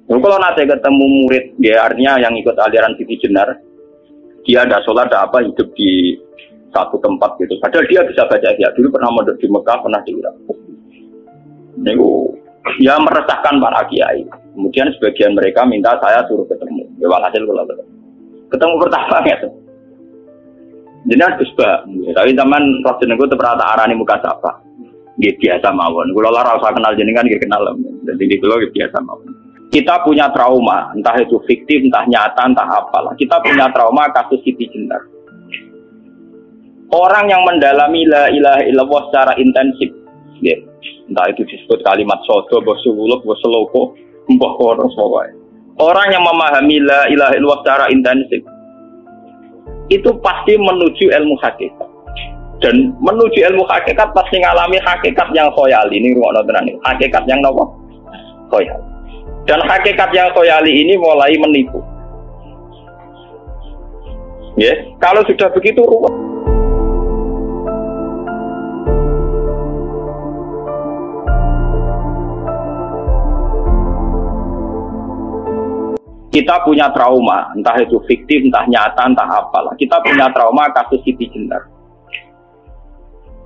Kalau nanti ketemu murid, dia artinya yang ikut aliran Siti Jenar, dia ada sholat, ada apa, hidup di satu tempat gitu. Padahal dia bisa baca Ihya. Dulu pernah mondok di Mekah, pernah di Irak. Ini ya meresahkan para kiai. Kemudian sebagian mereka minta saya suruh ketemu. Ya walhasil kalau ketemu pertama gitu. Jadi harus bah. Tapi zaman roh jenengku terperata arani muka sapa. Dia biasa mawon. Kalau lara usah kenal jenengan, dia kenal. Jadi di pulau biasa mawon. Kita punya trauma, entah itu fiktif, entah nyata, entah apalah. Kita punya trauma kasus Siti Jenar. Orang yang mendalami la ilaha illallah secara intensif, ya, entah itu disebut kalimat sodo, bosuluk, boseloko, mbah kono pokoknya. Orang yang memahami la ilaha illallah secara intensif, itu pasti menuju ilmu hakikat. Dan menuju ilmu hakikat pasti ngalami hakikat yang khoyal. Ini ruang tenan ini. Hakikat yang apa? Khoyal. Dan hakikat yang khoyali ini mulai menipu. Ya, kalau sudah begitu ruwet. Kita punya trauma, entah itu fiktif, entah nyata, entah apalah. Kita punya trauma kasus Siti Jenar.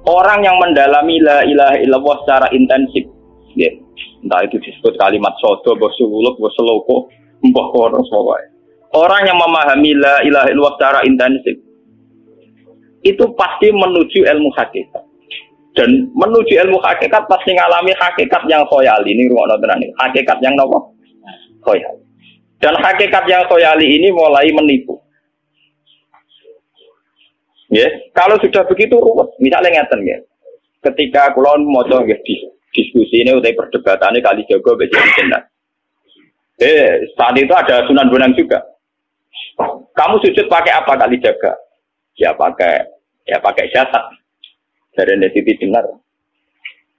Orang yang mendalami la ilaha illallah secara intensif, ya, entah itu disebut kalimat sodo, bosuluk, boseloko, mbah kono pokoknya. Orang yang memahami la ilaha illallah secara intensif, itu pasti menuju ilmu hakikat. Dan menuju ilmu hakikat pasti ngalami hakikat yang khoyali. Ini ruang tenan ini. Hakikat yang apa? Khoyali. Dan hakikat yang khoyali ini mulai menipu. Ya, kalau sudah begitu ruwet. Misalnya ngeten ya. Ketika kulon moco nggih diskusi ini utai perdebatannya kali jago bejo Jenar. Saat itu ada Sunan Bonang juga. Kamu sujud pakai apa kali jaga? Ya pakai jasad. Dari Siti Jenar.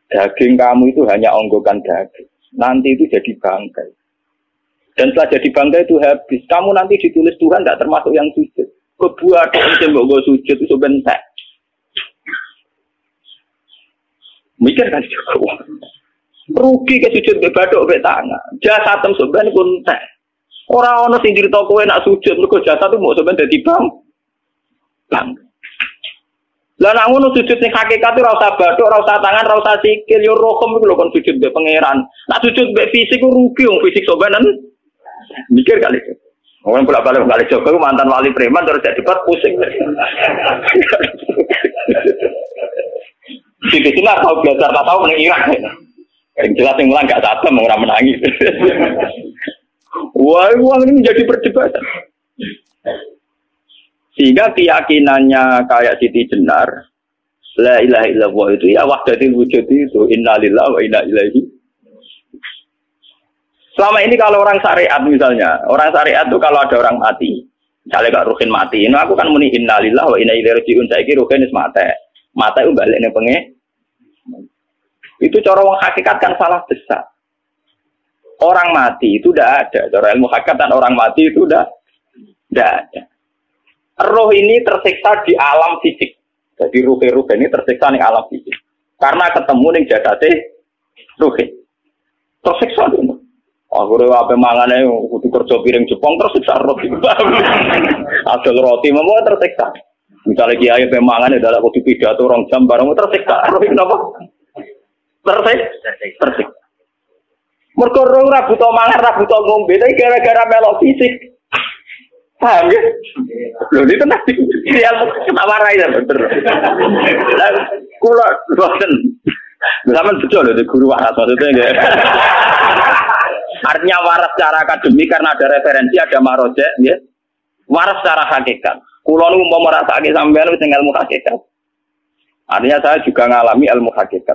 Daging kamu itu hanya onggokan daging. Nanti itu jadi bangkai. Dan setelah jadi bangkai itu habis. Kamu nanti ditulis Tuhan tidak termasuk yang sujud. Kebuat yang gue sujud itu bentek. Mikir kan juga. Rugi ke sujud ke badok ke tangan. Jasad tem sebenarnya pun bentek. Orang-orang sing cerita kowe nak sujud mergo jasad itu mau sebenarnya dadi bang. Lah nak ngono sujud sing hakikat itu ora usah badok, ora usah tangan, ora usah sikil, yo rohom iku lho kon sujud ke pangeran. Nak sujud ke fisik ku rugi wong fisik sobanan. Mikir kali itu. Orang bolak-balik kali Joko mantan wali preman terus jadi debat pusing. Siti Jenar tahu belajar tak tahu menang Irak. Yang jelas yang mulang gak satem orang menangis. Wah, uang ini menjadi perdebatan. Sehingga keyakinannya kayak Siti Jenar, la ilaha illallah itu ya wahdatul wujud itu innalillahi wa inna ilaihi. Selama ini kalau orang syariat misalnya, orang syariat itu kalau ada orang mati, misalnya Kak Ruhin mati, ini aku kan muni innalillahi wa inna ilaihi raji'un, saiki Ruhin wis mate. Mate itu balik ning penge. Itu cara wong hakikat kan salah besar. Orang mati itu tidak ada. Cara ilmu hakikat dan orang mati itu tidak ada. Roh ini tersiksa di alam fisik. Jadi ruh ini tersiksa di alam fisik. Karena ketemu ning jasate ruh. Tersiksa itu. Aku apa mangane kudu kerja piring Jepang tersiksa roti. Adol roti mau tersiksa. Misalnya kiai pemangan ada kudu pidato 2 jam bareng tersiksa. Roti kenapa? Tersiksa. Mergo ora buta mangan, ora buta ngombe, tapi gara-gara melok fisik. Paham ya? Lho itu nanti ilmu ketawarai ya bener. Kula boten. Zaman betul lho guru waras maksudnya nggih. Artinya waras secara akademik karena ada referensi, ada marojek, ya. Waras secara hakikat. Kulo nu mau merasake sampean wis ilmu hakikat. Artinya saya juga ngalami ilmu hakikat.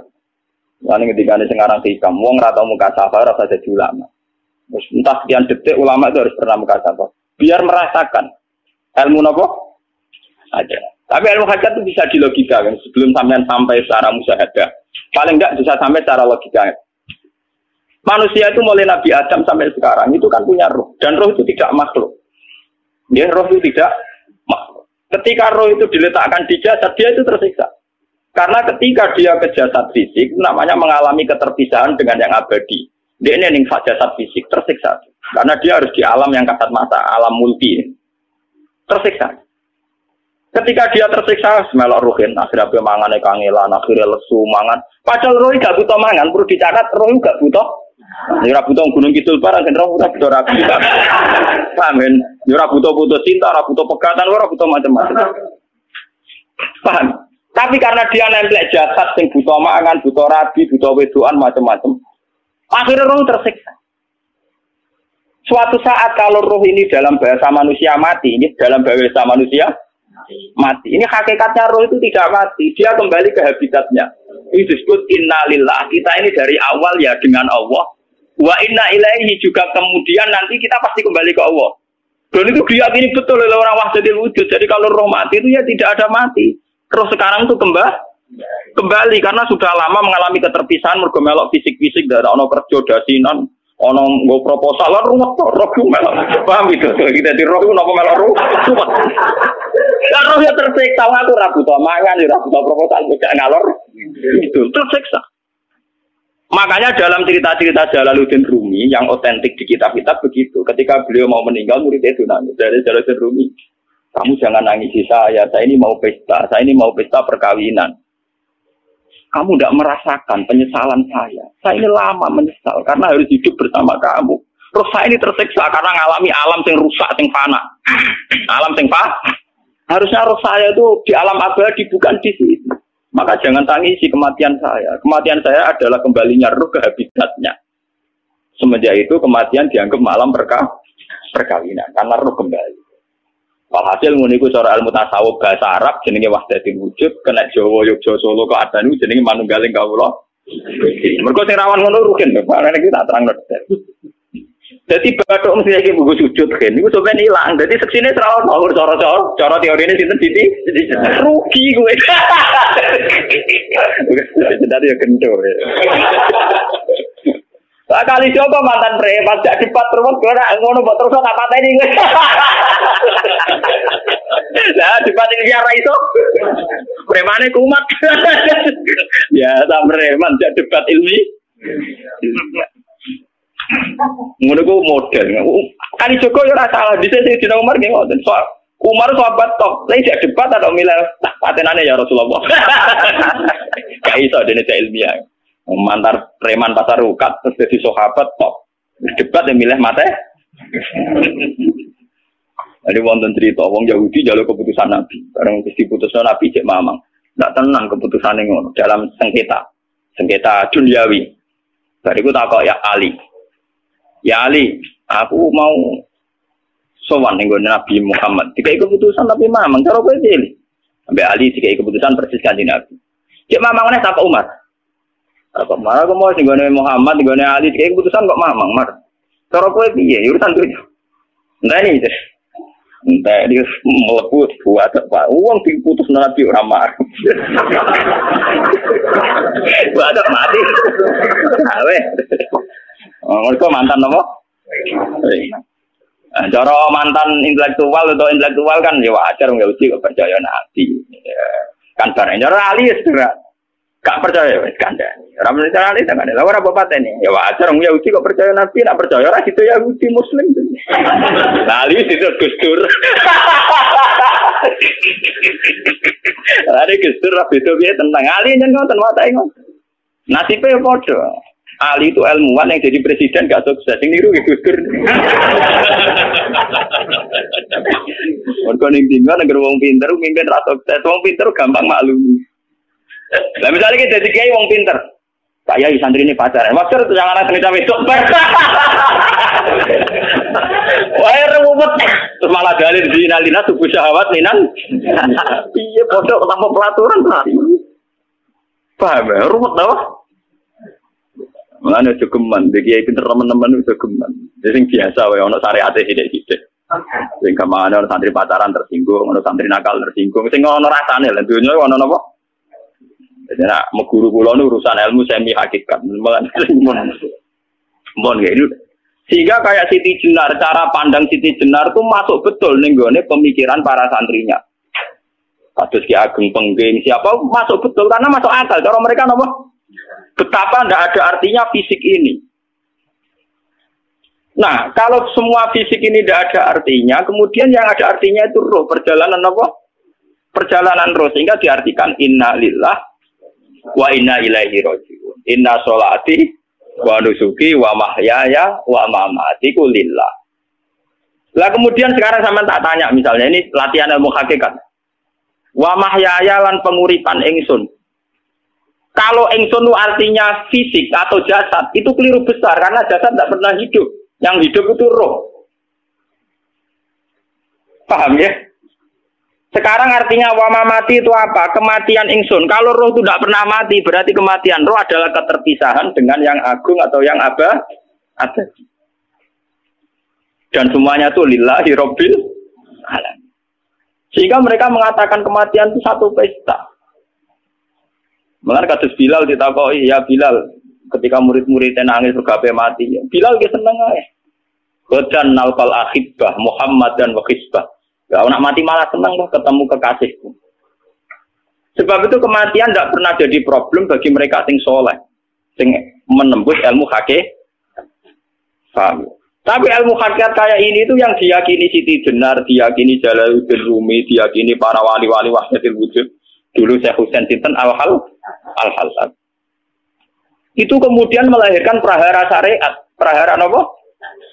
Lan ketika sekarang hikam wong ora tau muka safar rasa jadi ulama. Terus entah sekian detik ulama itu harus pernah muka safar. Biar merasakan ilmu nopo ada. Tapi ilmu hakikat itu bisa dilogikakan sebelum sampai secara musyahadah. Paling enggak bisa sampai secara logika. Manusia itu mulai Nabi Adam sampai sekarang itu kan punya roh. Dan roh itu tidak makhluk. Ya, roh itu tidak makhluk. Ketika roh itu diletakkan di jasad, dia itu tersiksa. Karena ketika dia ke jasad fisik, namanya mengalami keterpisahan dengan yang abadi. Dia ini ning jasad fisik tersiksa. Karena dia harus di alam yang kasat mata, alam multi. Tersiksa. Ketika dia tersiksa, melok ruhin, akhirnya dia mangane kangelan, akhirnya lesu mangan. Padahal roh gak butuh mangan, perlu dicatat roh gak butuh. Ora butuh gunung kidul barang, roh ora butuh rapi. Paham kan? Ora butuh cinta, ora butuh pegatan, ora butuh macam-macam. Paham? Tapi karena dia nemplek jasad sing butuh mangan, butuh rabi, butuh wedoan macam-macam. Akhirnya roh tersiksa. Suatu saat kalau roh ini dalam bahasa manusia mati, ini dalam bahasa manusia mati. Ini hakikatnya roh itu tidak mati, dia kembali ke habitatnya. Ini disebut innalillah. Kita ini dari awal ya dengan Allah. Wa inna ilaihi juga kemudian nanti kita pasti kembali ke Allah. Dan itu diyakini betul oleh orang wahdatul wujud. Jadi kalau roh mati itu ya tidak ada mati. Terus sekarang itu kembali karena sudah lama mengalami keterpisahan mergo melok fisik-fisik dari ono kerja dasinan. Ono nggo proposal lan ruwet roh melok. Paham itu? Kita di roh napa melok ruwet. Lah roh ya tersiksa aku ora butuh mangan, ora butuh proposal gak ngalor. Itu tersiksa. Makanya dalam cerita-cerita Jalaluddin Rumi yang otentik di kitab-kitab begitu. Ketika beliau mau meninggal muridnya itu nangis dari Jalaluddin Rumi. Kamu jangan nangisi saya ini mau pesta, saya ini mau pesta perkawinan. Kamu tidak merasakan penyesalan saya. Saya ini lama menyesal karena harus hidup bersama kamu. Terus saya ini tersiksa karena ngalami alam yang rusak, yang fana. Alam yang fana. Harusnya roh saya itu di alam abadi, bukan di sini. Maka jangan tangisi kematian saya. Kematian saya adalah kembalinya roh ke habitatnya. Semenjak itu kematian dianggap malam perkawinan. Karena roh kembali. Walhasil nguniku cara ilmu tasawuf bahasa Arab jenenge wahdatul wujud, kena Jawa Yogyakarta Solo kok adane jenenge manunggaling kawula. Mergo sing rawan ngono rugen, Pak iki tak terangno. Dadi bathuk mesti iki buku sujud kan niku sampeyan ilang. Dadi seksine ora ono cara teorine sinten Siti. Rugi kowe. Dadi ya kento. Lah kali coba mantan preman jak dipat terus ora ngono mbok terus tak pateni kowe. Lah dipat iki ora iso. Premane kumat. Ya tak preman jak debat ilmi. Ngono ku model. Kali Joko yo ora salah dhisik sing dina Umar nggih ngoten. Soal Umar sahabat top. Lha jak debat atau milih patenane ya Rasulullah. Kayak iso dene ilmiah. Mantar preman pasar rukat terus jadi sahabat top debat yang milih mate. Ada wonten cerita wong Yahudi jaluk keputusan Nabi bareng wis diputusno Nabi cek mamang ndak tenang keputusane ngono dalam sengketa duniawi. Bariku takok ya Ali aku mau sowan ning Nabi Muhammad dikai keputusan tapi mamang cara kowe pilih ambek Ali dikai keputusan persis kanjeng Nabi cek mamang meneh takok Umar. Apa marah aku mau singgone Muhammad, singgone Ali, kayak keputusan kok mamang mar. Cara kowe piye? Urusan duit. Entah ini, entah dia melebut buat apa? Uang diputus Nabi ora mar. Buat mati. Awe. Mereka mantan apa? Cara mantan intelektual kan ya wajar nggak uji kok percaya Nabi. Kan bareng cara Ali ya gak percaya wis kandhani. Ora percaya ali tenan. Lah ora apa patene. Ya wajar wong Yahudi kok percaya Nabi, nak percaya ora gitu Yahudi Muslim. Lah ali itu Gusdur. Ada Gusdur ra beda piye tentang ali nyen ngoten watake ngoten. Nasibe padha. Ali itu ilmuwan yang jadi presiden gak sukses. Sing niru Gusdur. Mergo ning dina negara wong pinter mimpin ra sukses. Wong pinter gampang maklumi. Lah misalnya kita jadi kiai wong pinter, saya santri ini pacaran, maksud jangan anak cerita besok. Wah ruwet, terus malah dalil dinalina subuh syahwat ninan. Iya bodoh tanpa pelaturan paham ya, ruwet tau. Mulane jogeman, kiai pinter teman-teman itu jogeman. Jadi biasa wae ono syariate sithik-sithik. Sing kemana ono santri pacaran tersinggung, ono santri nakal tersinggung, sing ono rasane lha dunya ono napa? Jadi nak meguru kula nu urusan ilmu semi hakikat. Mon gitu. Sehingga kayak Siti Jenar, cara pandang Siti Jenar itu masuk betul ning gone pemikiran para santrinya. Kados Ki Ageng Pengging siapa masuk betul karena masuk akal. Cara mereka napa? Betapa ndak ada artinya fisik ini. Nah, kalau semua fisik ini tidak ada artinya, kemudian yang ada artinya itu roh, perjalanan apa? Perjalanan roh, sehingga diartikan inna lillah wa inna ilaihi raji'un. Inna sholati wa nusuki wa mahyaya wa mamati lillah. Lah kemudian sekarang sama tak tanya, misalnya ini latihan ilmu hakikat. Wa mahyaya lan penguripan ingsun. Kalau ingsun itu artinya fisik atau jasad, itu keliru besar karena jasad tidak pernah hidup. Yang hidup itu roh. Paham ya? Sekarang artinya wama mati itu apa? Kematian ingsun. Kalau roh itu tidak pernah mati, berarti kematian roh adalah keterpisahan dengan yang agung atau yang abadi. Dan semuanya itu lillahi rabbil alamin. Sehingga mereka mengatakan kematian itu satu pesta. Mengenai kasus Bilal ditakoi, ya Bilal, ketika murid-muridnya nangis bergapai mati, Bilal dia seneng aja. Badan nalkal akhibah Muhammad dan wakisbah. Ya, nak mati malah seneng loh ketemu kekasihku. Sebab itu kematian tidak pernah jadi problem bagi mereka sing soleh, sing menembus ilmu hakikat. Paham? Tapi ilmu hakikat kayak ini itu yang diyakini Siti Jenar, diyakini Jalaluddin Rumi, diyakini para wali-wali wahdatul wujud. Dulu Syekh Husain Sinten Al-Halsad. Itu kemudian melahirkan prahara syariat. Prahara apa?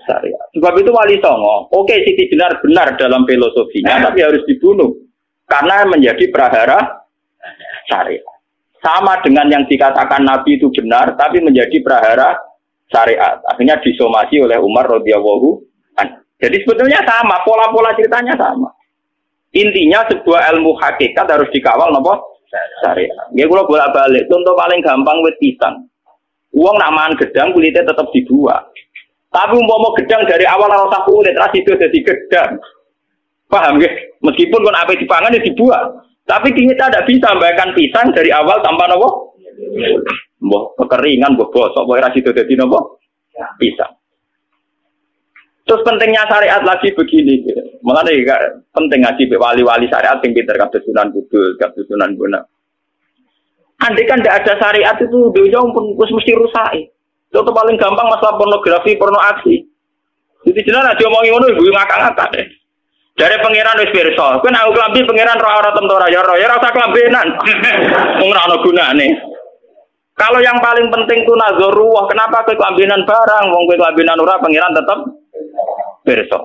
Syariat. Sebab itu Wali Songo, oke Siti Jenar benar dalam filosofinya, tapi harus dibunuh. Karena menjadi prahara syariat. Sama dengan yang dikatakan Nabi itu benar, tapi menjadi prahara syariat. Akhirnya disomasi oleh Umar radhiyallahu anhu. Jadi sebetulnya sama, pola-pola ceritanya sama. Intinya sebuah ilmu hakikat harus dikawal apa? Syariat. Ya kalau bolak-balik, contoh paling gampang wit pisang. Uang nak mangan gedang kulitnya tetap dibuat. Tapi umpama gedang dari awal rasa kulit ras itu jadi gedang. Paham ya? Meskipun kon ape dipangan ya dibuat. Tapi kita tidak bisa membayangkan pisang dari awal tanpa nopo. Mbah kekeringan, mbah bosok, mbah ras itu jadi nopo? Pisang. Terus pentingnya syariat lagi begini, malah penting ngaji wali-wali syariat yang pinter kabeh Sunan Kudus, kabeh Sunan Bonang. Andai kan tidak ada syariat itu, dunia pun mesti rusak. Contoh paling gampang masalah pornografi, porno aksi. Jadi jelas aja omongi ngono ibu ngakak-ngakak deh. Dari pangeran wis pirsa, kowe nek klambi pangeran ora tentu ya ora klambenan. Wong ora ana gunane. Kalau yang paling penting ku nazarullah, kenapa kowe klambenan barang, wong kowe klambenan ora pangeran tetap pirsa.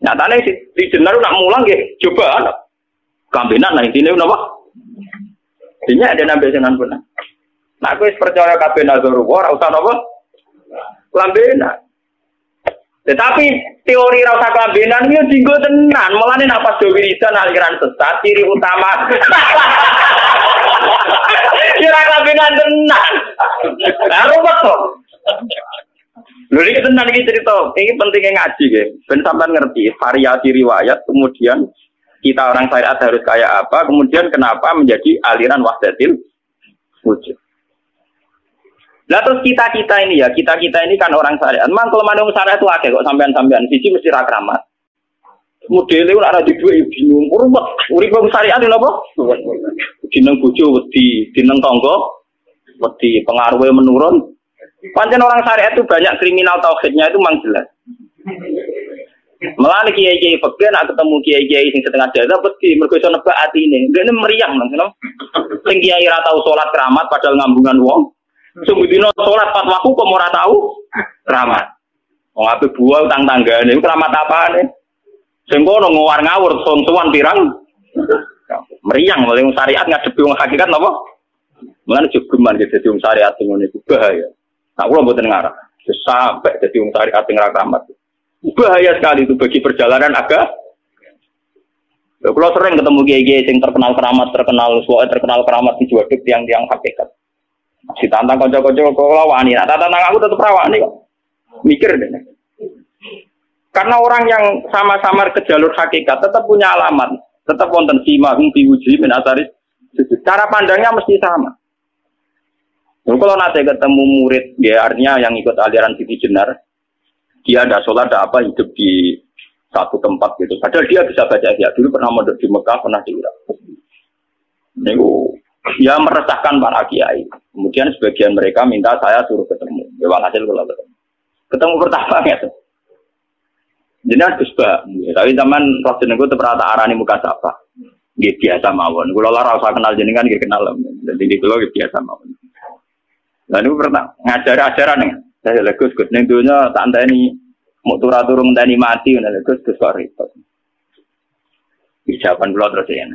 Nyatane di jenar nak mulang nggih coba kambenan nah intine napa? Dinya ada nabi Sunan Bonang. Nah kowe percaya kabeh nazarullah ora usah napa? Klambenan. Tetapi teori ora usah klambenan yo dinggo tenan, mulane nek pas do wiridan aliran sesat ciri utama. Kira klambenan tenan. Lah ruwet to. Lho iki tenan iki cerita, ini pentingnya ngaji nggih. Ben sampean ngerti variasi riwayat, kemudian kita orang syariat harus kayak apa, kemudian kenapa menjadi aliran wahdatil wujud. Lah terus kita ini ya, kita ini kan orang syariat. Memang kalau manung syariat itu akeh kok sampean-sampean siji mesti ra kramat. Modele ora di duwe bingung, urip urip syariat lho apa? Dineng bojo wedi, dineng tangga wedi, pengaruhe menurun. Pancen orang syariat itu banyak kriminal tauhidnya itu memang jelas. Melani kiai-kiai fakir nak ketemu kiai-kiai sing setengah jaga peti mergo iso nebak atine. Dene meriang nang ngono. Sing kiai ra tau salat keramat padahal ngambungan wong. Sing dino salat pas waktu kok ora tau keramat. Wong ape buah utang tanggane keramat apane? Sing kono ngawur-ngawur son-sowan pirang. Meriang oleh syariat ngadepi wong hakikat napa? Mulane jogeman dadi wong syariat ngono iku bahaya. Nah, kalau buatan ngarah, sampai jadi orang syariat yang rakamat. Bahaya sekali itu bagi perjalanan agak. Kalau sering ketemu kiai-kiai yang terkenal keramat, terkenal keramat di jual tiang-tiang hakikat. Si tantang kocok-kocok kalau wani, nah tantang aku tetap rawani kok. Mikir deh. Karena orang yang sama-sama ke jalur hakikat tetap punya alamat, tetap wonten sima diuji menasari. Cara pandangnya mesti sama. Kalau nanti ketemu murid, ya artinya yang ikut aliran Siti Jenar, dia ada sholat, ada apa, hidup di satu tempat gitu. Padahal dia bisa baca Ihya. Dulu pernah mondok di Mekah, pernah di Irak. Ya meresahkan para kiai. Kemudian sebagian mereka minta saya suruh ketemu. Ya walhasil kalau ketemu. Ketemu pertama gitu. Jenengan Gus Ba, tapi zaman roh jenengku teu pernah tak arani muka sapa. Nggih biasa mawon. Kula ora usah kenal jenengan nggih kenal. Dadi kula nggih biasa mawon. Lah niku pernah ngajari ajaran ning. Saya Gus ning donya tak enteni mau turu ngenteni mati ngono Gus kok repot. Jawaban kula terus ya.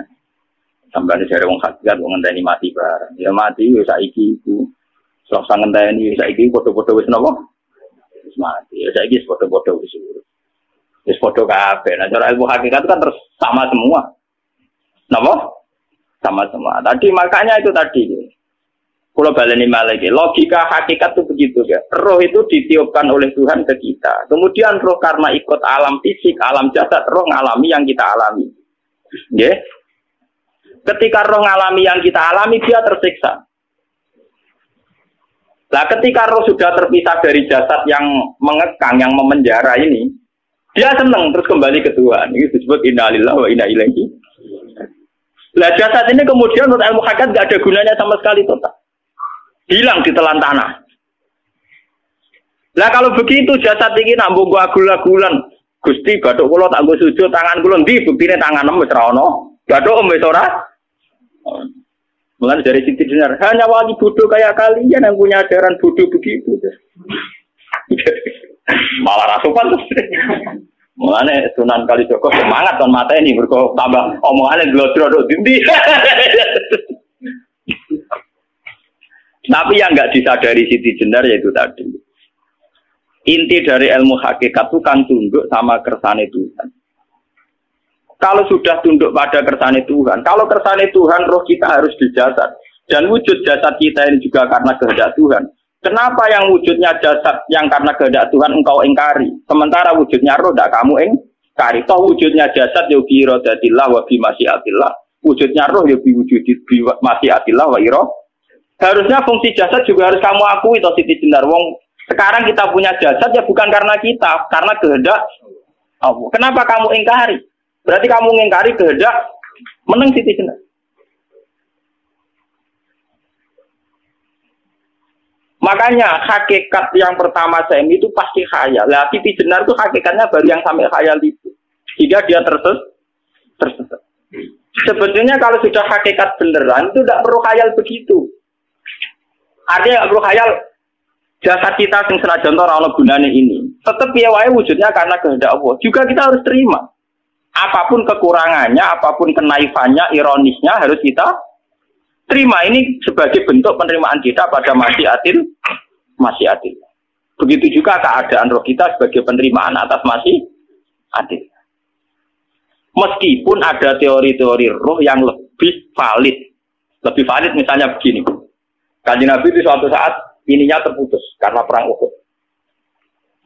Sampai dari wong hakikat wong ngenteni mati bareng. Ya mati wis saiki iku. Selasa ngenteni saiki padha-padha wis napa? Wis mati. Ya saiki wis padha-padha wis urip. Wis padha kabeh. Nah cara ilmu hakikat kan terus sama semua. Napa? Sama semua. Tadi makanya itu tadi. Kalau baleni malih logika hakikat itu begitu ya. Roh itu ditiupkan oleh Tuhan ke kita. Kemudian roh karena ikut alam fisik, alam jasad, roh ngalami yang kita alami. Nggih. Ketika roh ngalami yang kita alami, dia tersiksa. Nah, ketika roh sudah terpisah dari jasad yang mengekang, yang memenjara ini, dia senang terus kembali ke Tuhan. Ini disebut inna lillahi wa inna ilaihi. Nah, jasad ini kemudian menurut ilmu hakikat tidak ada gunanya sama sekali total. Hilang di telan tanah. Nah, kalau begitu jasad ini nak mbok agul-agulan. Gusti, bathuk kula tak nggo sujud, tangan kula ndi buktine tangan wis ra ono. Bathuk wis ora. Mulai dari Siti Jenar, hanya wali bodoh kayak kalian yang punya ajaran bodoh begitu. Malah rasupan tuh. Mulai Sunan Kalijogo semangat ton mata ini berko tambah omongannya glodro dindi. Tapi yang nggak disadari Siti Jenar yaitu tadi. Inti dari ilmu hakikat itu kan tunduk sama kersane Tuhan. Kalau sudah tunduk pada kersane Tuhan, kalau kersane Tuhan roh kita harus di jasad. Dan wujud jasad kita ini juga karena kehendak Tuhan. Kenapa yang wujudnya jasad yang karena kehendak Tuhan engkau ingkari? Sementara wujudnya roh tidak kamu ingkari. Toh wujudnya jasad ya bi iradatillah wa bi masyiatillah. Wujudnya roh ya bi wujudi bi masyiatillah wa iro. Harusnya fungsi jasad juga harus kamu akui toh Siti Jenar. Wong sekarang kita punya jasad ya bukan karena kita, karena kehendak Allah. Kenapa kamu ingkari? Berarti kamu mengingkari kehendak meneng Siti Jenar. Makanya hakikat yang pertama saya itu pasti khayal. Lah Siti Jenar itu hakikatnya baru yang sampai khayal itu. Jika dia tersesat. Sebetulnya kalau sudah hakikat beneran itu tidak perlu khayal begitu. Artinya tidak perlu khayal jasad kita yang senajan ora ana gunane ini. Tetap ya wae wujudnya karena kehendak Allah. Juga kita harus terima. Apapun kekurangannya, apapun kenaifannya, ironisnya harus kita terima. Ini sebagai bentuk penerimaan kita pada masyiatil. Begitu juga keadaan roh kita sebagai penerimaan atas masyiatil. Meskipun ada teori-teori roh yang lebih valid. Lebih valid misalnya begini. Kanjeng Nabi itu suatu saat ininya terputus karena perang Uhud.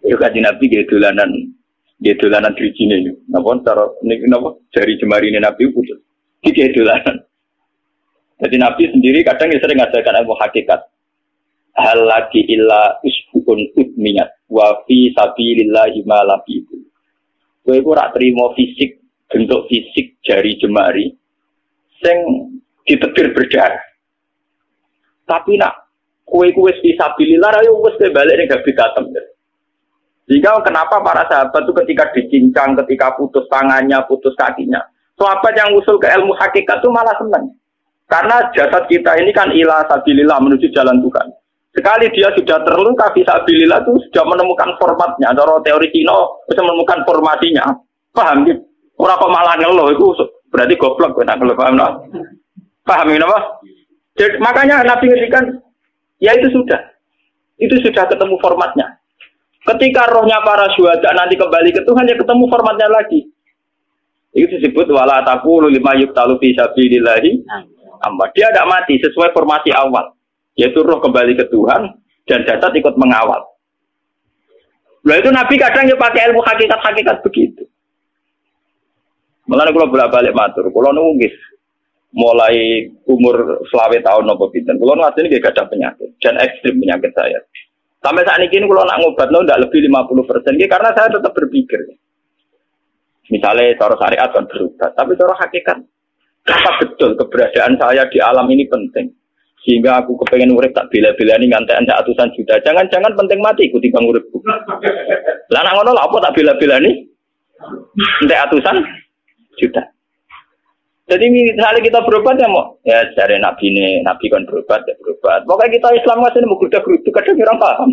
Itu Kanjeng Nabi dia dolanan dirijine ini. Napa cara niki napa jari jemari ini Nabi putus. Iki dolanan. Jadi Nabi sendiri kadang sering ngajarkan ilmu hakikat. Hal lagi illa usbun udmiyat wa fi sabilillahi ma labiku. Kowe ora trimo fisik, bentuk fisik jari jemari sing ditebir berdarah. Tapi nak kowe fi sabilillah ayo wis balik ning gabi katem. Jika kenapa para sahabat itu ketika dicincang, ketika putus tangannya, putus kakinya, sahabat yang usul ke ilmu hakikat itu malah senang. Karena jasad kita ini kan ila sabilillah menuju jalan Tuhan. Sekali dia sudah terluka fisabilillah itu sudah menemukan formatnya. Cara teori Cina bisa menemukan formasinya. Paham gitu? Orang kok malah ngeluh itu berarti goblok nak ngeluh, paham tak? Paham ini apa? Jadi, makanya Nabi ngertikan ya itu sudah ketemu formatnya. Ketika rohnya para syuhada nanti kembali ke Tuhan, ya ketemu formatnya lagi. Itu disebut wala taqulu lima yuqtalu fi sabilillahi amma. Dia tidak mati sesuai formasi awal, yaitu roh kembali ke Tuhan dan jasad ikut mengawal. Nah itu Nabi kadang ya pakai ilmu hakikat begitu. Mulane kula bolak-balik matur, kula nunggis mulai umur 20 tahun nopo pinten. Kula asline nggih gadah penyakit dan ekstrim penyakit saya. Sampai saat ini kalau nak ngobatno tidak lebih 50%, karena saya tetap berpikir. Misalnya cara syariat kan berobat, tapi cara hakikat apa betul keberadaan saya di alam ini penting? Sehingga aku kepengen urip tak bela-belani ngantekan sak atusan juta. Jangan-jangan penting mati ikuti bang uripku. Lah nek ngono lha apa tak bela-belani? Entek atusan juta. Jadi misalnya kita berobat ya mau ya cari nabi kan berobat ya berobat. Pokoknya kita Islam masih mau geruduk kadang orang paham.